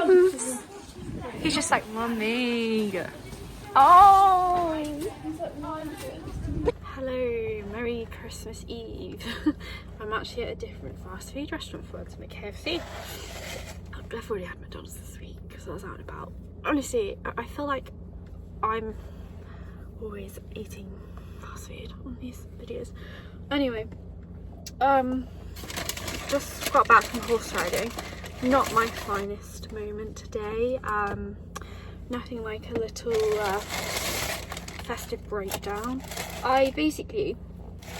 the hooves. He's just like, Mummy. Oh. Hello, Merry Christmas Eve. I'm actually at a different fast food restaurant for to make KFC. I've already had McDonald's this week because I was out and about. Honestly, I feel like I'm always eating fast food on these videos. Anyway, just got back from horse riding. Not my finest moment today. Nothing like a little festive breakdown. I basically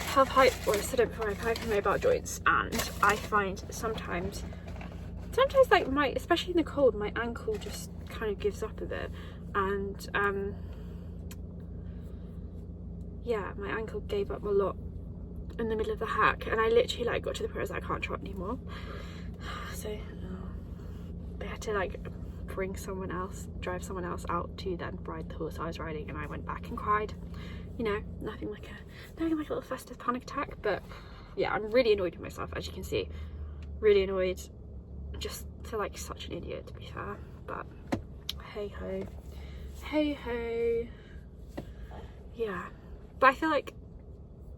have I said it before, I have hypermobile joints, and I find sometimes like especially in the cold, my ankle just kind of gives up a bit, and yeah, my ankle gave up a lot in the middle of the hack, and I literally like got to the point where I was like, I can't trot anymore. So I had to like drive someone else out to then ride the horse I was riding, and I went back and cried. You know, nothing like a little festive panic attack, but yeah, I'm really annoyed with myself, as you can see. Really annoyed. Just feel like such an idiot, to be fair, but hey ho. Yeah, but I feel like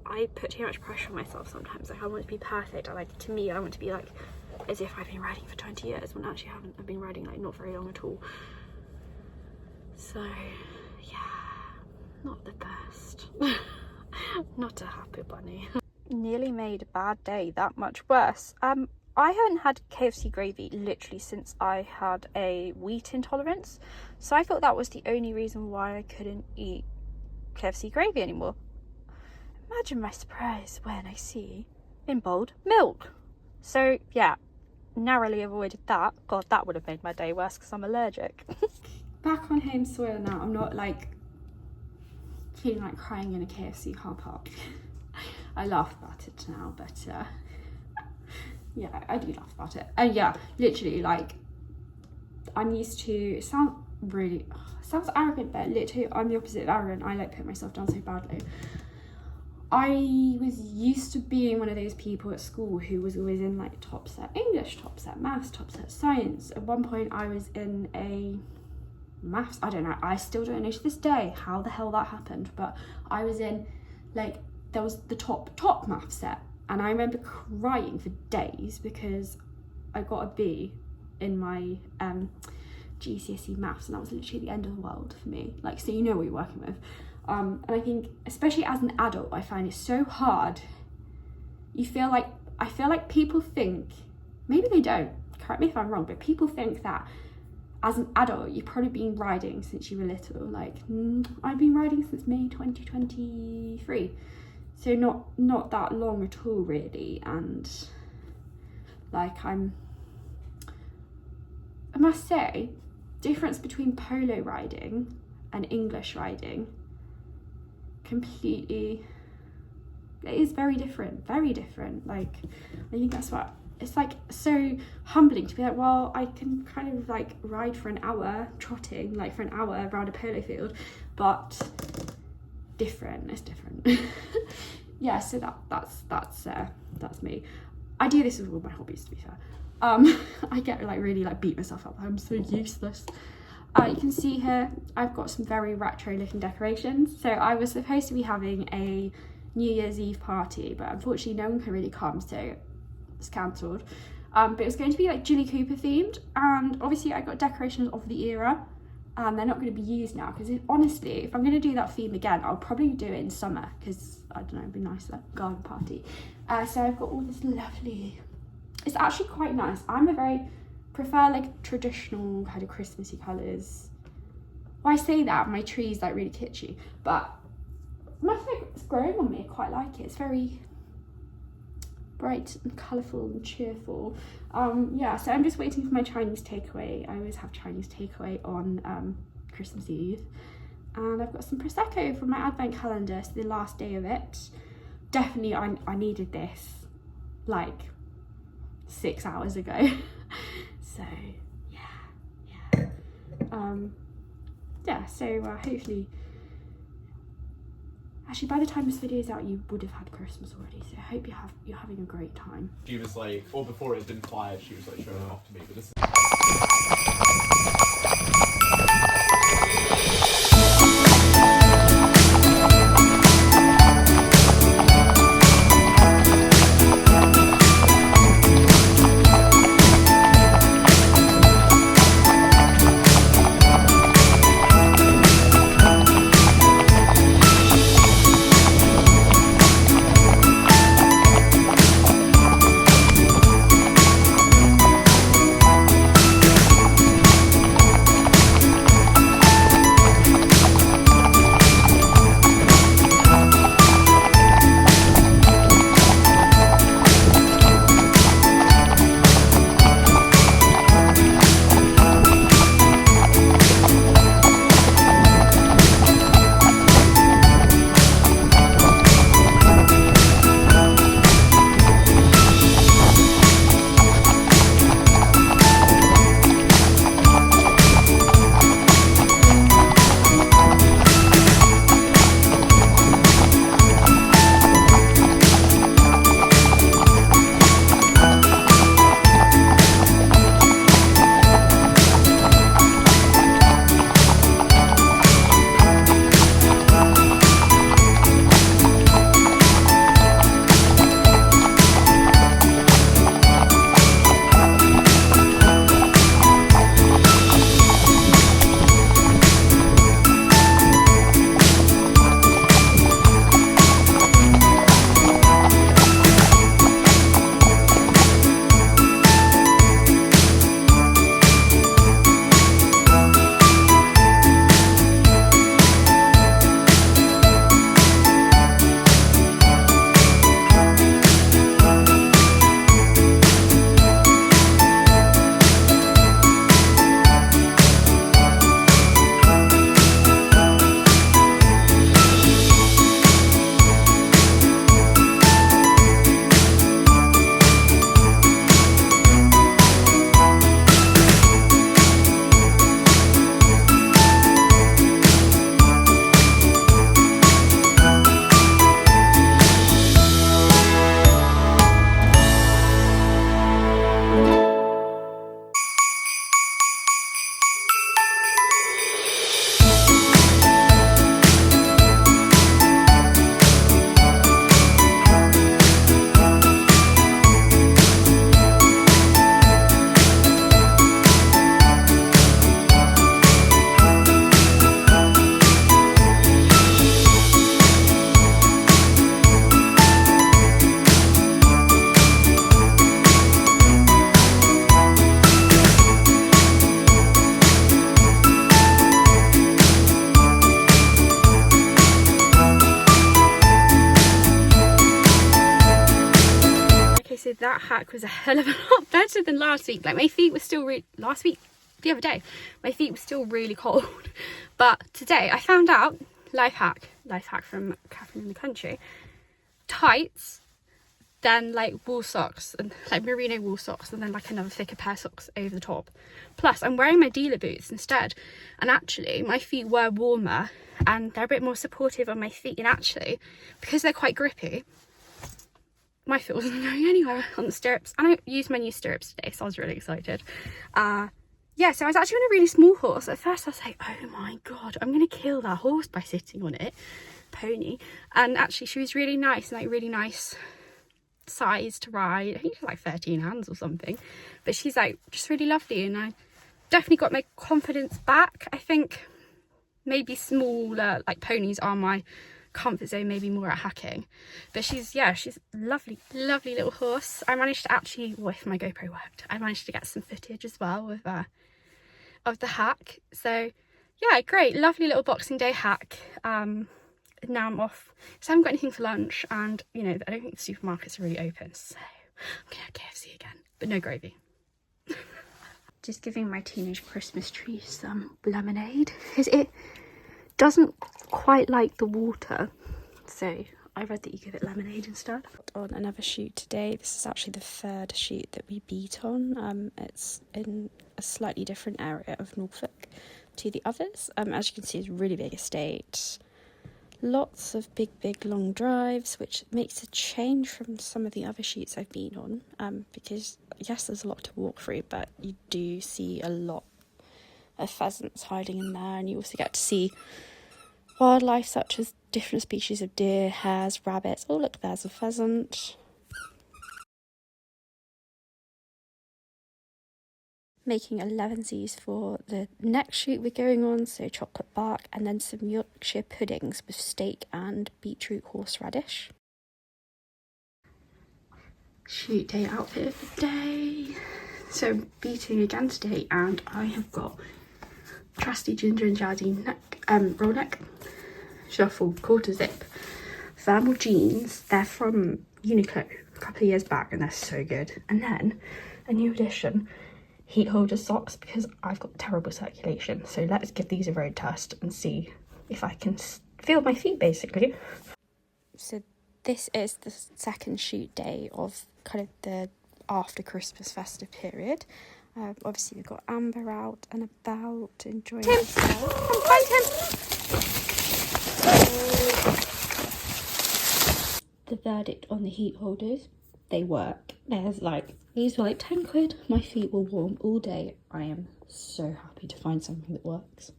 I put too much pressure on myself sometimes. Like, I want to be perfect. To me, I want to be like as if I've been riding for 20 years when actually I haven't. I've been riding like not very long at all. So yeah, not the best. Not a happy bunny. Nearly made a bad day that much worse. I haven't had KFC gravy literally since I had a wheat intolerance, so I thought that was the only reason why I couldn't eat KFC gravy anymore. Imagine my surprise when I see, in bold, milk. So yeah, narrowly avoided that. God, that would have made my day worse because I'm allergic. Back on home soil now. I'm not like feeling like crying in a KFC car park. I laugh about it now, but yeah, I do laugh about it. And yeah, literally, like, I'm used to, it sounds arrogant, but literally I'm the opposite of arrogant. I like put myself down so badly. I was used to being one of those people at school who was always in like top set English, top set maths, top set science. At one point I was in a maths, I don't know, I still don't know to this day how the hell that happened, but I was in like, there was the top maths set, and I remember crying for days because I got a B in my GCSE maths, and that was literally the end of the world for me. Like, so you know what you're working with. And I think, especially as an adult, I find it so hard. I feel like people think, maybe they don't, correct me if I'm wrong, but people think that as an adult, you've probably been riding since you were little. Like, I've been riding since May 2023. So not that long at all, really. And like, I must say, difference between polo riding and English riding, completely, it is very different. Like, I think that's what, it's like so humbling to be like, well, I can kind of like ride for an hour trotting, like for an hour around a polo field, but it's different. Yeah, so that's me. I do this with all my hobbies, to be fair. I get like really like beat myself up. I'm so useless. You can see here I've got some very retro looking decorations. So I was supposed to be having a New Year's Eve party, but unfortunately no one can really come, so it's cancelled. But it was going to be like Jilly Cooper themed, and obviously I got decorations of the era, and they're not going to be used now because honestly, if I'm going to do that theme again, I'll probably do it in summer because I don't know, it'd be nice, like garden party. So I've got all this lovely, it's actually quite nice. Prefer like traditional kind of Christmassy colours. Well, I say that, my tree's like really kitschy, but I think it's growing on me. I quite like it. It's very bright and colourful and cheerful. Yeah, so I'm just waiting for my Chinese takeaway. I always have Chinese takeaway on Christmas Eve. And I've got some Prosecco from my advent calendar, so the last day of it. Definitely, I needed this like 6 hours ago. So yeah, so hopefully, actually by the time this video is out, you would have had Christmas already, so I hope you're having a great time. She was like, or before it had been fired, she was like showing it off to me, but this is hack was a hell of a lot better than last week. Like my feet were still the other day, my feet were still really cold. But today I found out, life hack from Catherine in the Country, tights, then like wool socks, and like merino wool socks, and then like another thicker pair of socks over the top. Plus I'm wearing my dealer boots instead, and actually my feet were warmer and they're a bit more supportive on my feet, and actually because they're quite grippy, my foot wasn't going anywhere on the stirrups. And I used my new stirrups today, so I was really excited. Yeah, so I was actually on a really small horse. At first I was like, oh my god, I'm gonna kill that horse by sitting on it, pony. And actually she was really nice, like really nice size to ride. I think she's like 13 hands or something, but she's like just really lovely, and I definitely got my confidence back. I think maybe smaller like ponies are my comfort zone, maybe more at hacking, but she's lovely little horse. I managed to actually, well, if my GoPro worked, I managed to get some footage as well with of the hack. So yeah, great, lovely little Boxing Day hack. Now I'm off, so I haven't got anything for lunch, and you know, I don't think the supermarkets are really open, so I'm gonna have KFC again, but no gravy. Just giving my teenage Christmas tree some lemonade, because it doesn't quite like the water, so I read that you give it lemonade instead. On another shoot today. This is actually the third shoot that we beat on. It's in a slightly different area of Norfolk to the others. As you can see, it's a really big estate. Lots of big long drives, which makes a change from some of the other shoots I've been on, because yes, there's a lot to walk through, but you do see a lot of pheasants hiding in there, and you also get to see wildlife such as different species of deer, hares, rabbits. Oh look, there's a pheasant. Making 11sies for the next shoot we're going on, so chocolate bark, and then some Yorkshire puddings with steak and beetroot horseradish. Shoot day outfit of the day. So beating again today, and I have got trusty ginger and jardine neck, roll neck, shuffle quarter zip, thermal jeans. They're from Uniqlo a couple of years back, and they're so good. And then a new addition, heat holder socks, because I've got terrible circulation. So let's give these a road test and see if I can feel my feet, basically. So this is the second shoot day of kind of the after Christmas festive period. Obviously we've got Amber out and about enjoying herself. Come find him! The verdict on the heat holders: they work. These were like 10 quid. My feet were warm all day. I am so happy to find something that works.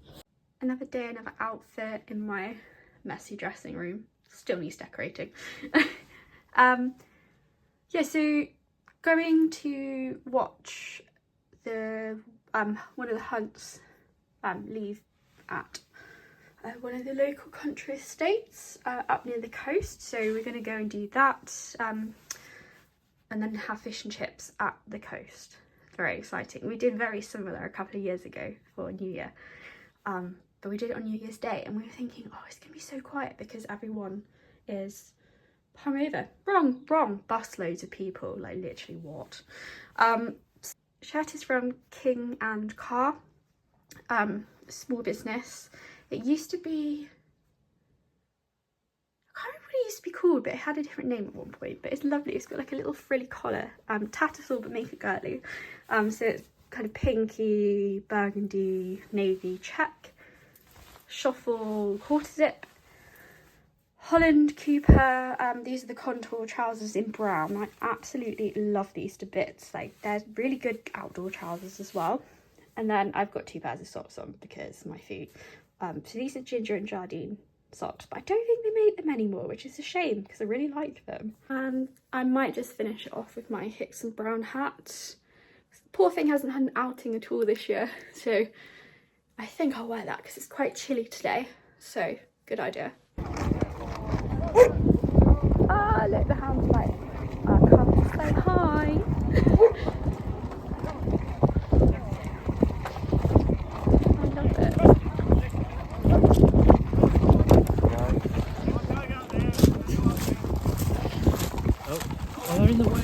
Another day, another outfit in my messy dressing room. Still needs decorating. Yeah, so going to watch the one of the hunts leave at one of the local country estates up near the coast. So we're going to go and do that, and then have fish and chips at the coast. Very exciting. We did very similar a couple of years ago for New Year, but we did it on New Year's Day, and we were thinking, oh, it's gonna be so quiet because everyone is hungover. Wrong. Bus loads of people, like literally what? Shirt is from King and Carr, small business. It used to be, I can't remember what it used to be called, but it had a different name at one point. But it's lovely. It's got like a little frilly collar, tattersall but make it girly. So it's kind of pinky, burgundy, navy check, shuffle, quarter zip, Holland Cooper. These are the contour trousers in brown. I absolutely love these to bits. Like, they're really good outdoor trousers as well. And then I've got 2 pairs of socks on because my feet. So these are ginger and jardine socks, but I don't think they make them anymore, which is a shame because I really like them. And I might just finish it off with my Hickson brown hat. The poor thing hasn't had an outing at all this year, so I think I'll wear that because it's quite chilly today. So good idea. Ah, look, the hound's like, come say hi. They're in the way.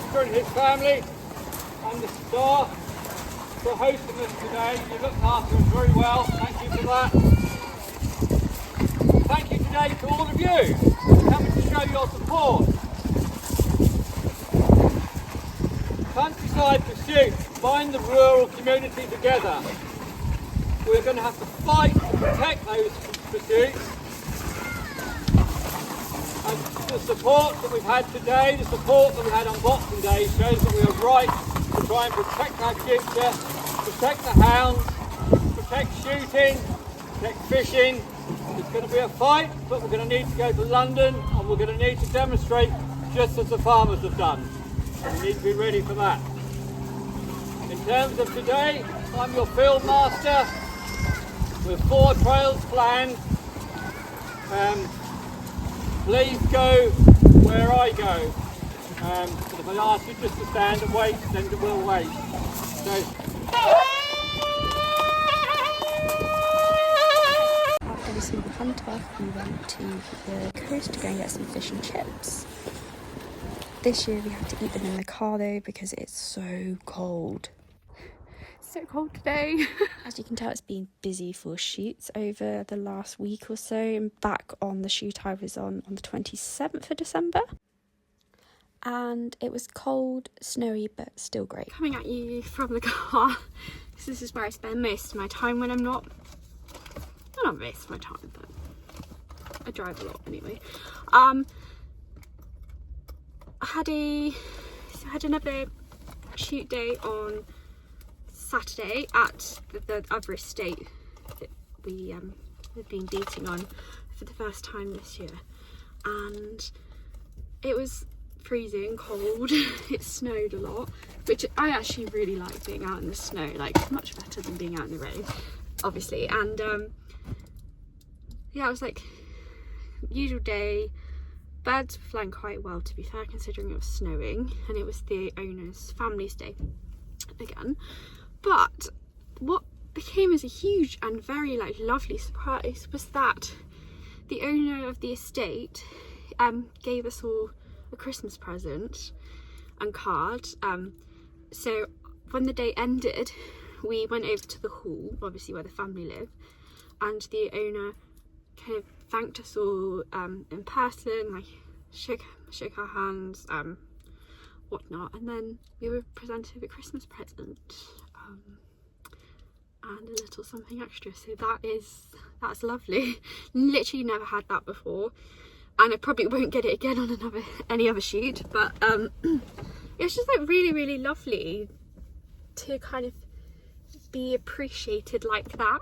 Mr and his family and the staff for hosting us today. You looked after us very well. Thank you for that. Thank you today to all of you for coming to show your support. Countryside pursuits bind the rural community together. We're going to have to fight to protect those pursuits. And the support that we've had today, the support that we had on Boxing Day shows that we are right to try and protect our future, protect the hounds, protect shooting, protect fishing. It's going to be a fight, but we're going to need to go to London and we're going to need to demonstrate just as the farmers have done. And we need to be ready for that. In terms of today, I'm your field master with 4 trails planned. Please go where I go. But if I ask you just to stand and wait, then we'll wait. So. After we saw the hunt off, we went to the coast to go and get some fish and chips. This year we had to eat them in the car though because it's so cold. So cold today. As you can tell, it's been busy for shoots over the last week or so. I'm back on the shoot I was on the 27th of December. And it was cold, snowy, but still great. Coming at you from the car. This is where I spend most of my time when I'm not most of my time, but I drive a lot anyway. I had another shoot day on Saturday at the other estate that we have been beating on for the first time this year, and it was freezing cold. It snowed a lot, which I actually really like being out in the snow, like much better than being out in the rain, obviously. And yeah, it was like usual day. Birds were flying quite well, to be fair, considering it was snowing, and it was the owner's family's day again. But what became as a huge and very lovely surprise was that the owner of the estate gave us all a Christmas present and card. So when the day ended, we went over to the hall, obviously where the family live, and the owner kind of thanked us all in person, like shook our hands, whatnot, and then we were presented with a Christmas present and a little something extra. So that's lovely. Literally never had that before, and I probably won't get it again on any other shoot, but it's just like really lovely to kind of be appreciated like that.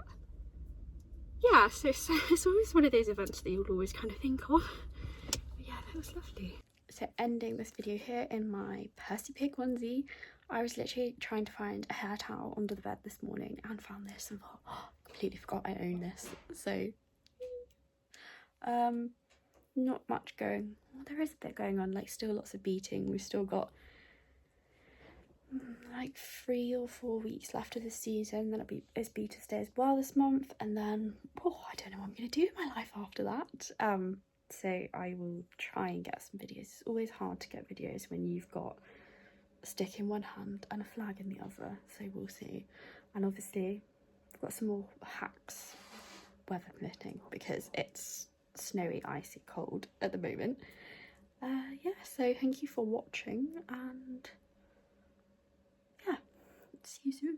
Yeah, so it's always one of those events that you'll always kind of think of. But yeah, that was lovely. So ending this video here in my Percy Pig onesie. I was literally trying to find a hair towel under the bed this morning and found this and thought, oh, completely forgot I own this. So not much going, well, there is a bit going on, like still lots of beating. We've still got like 3 or 4 weeks left of the season, then it's Beater's Day as well this month, and then I don't know what I'm going to do in my life after that. So I will try and get some videos. It's always hard to get videos when you've got a stick in one hand and a flag in the other, so we'll see. And obviously I've got some more hacks, weather permitting, because it's snowy, icy cold at the moment. Yeah, so thank you for watching, and yeah, see you soon.